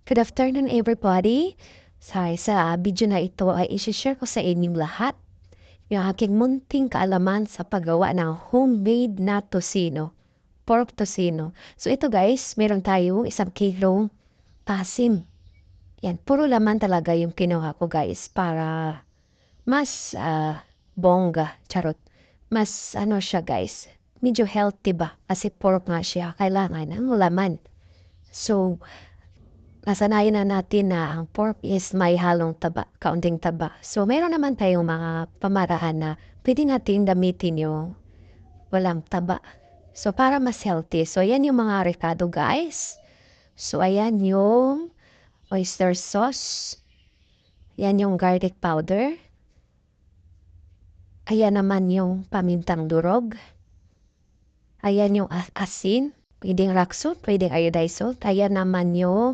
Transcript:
Good afternoon everybody. Sa video na ito ay isi-share ko sa inyong lahat yung aking munting kaalaman sa paggawa ng homemade na tocino, pork tocino. So ito guys, meron tayong 1 kilong pasim. Yan, puro laman talaga yung kinuha ko guys para mas bongga, charot. Mas ano siya guys, medyo healthy ba? Kasi pork nga siya, kailangan ng laman. So, nasanayan na natin na ang pork is may halong taba, kaunting taba. So, meron naman tayong mga pamaraan na pwede natin gamitin yung walang taba. So, para mas healthy. So, ayan yung mga recado, guys. So, ayan yung oyster sauce. Ayan yung garlic powder. Ayan naman yung pamintang durog. Ayan yung asin. Pwedeng rock salt, pwedeng iodized salt. Ayan naman yung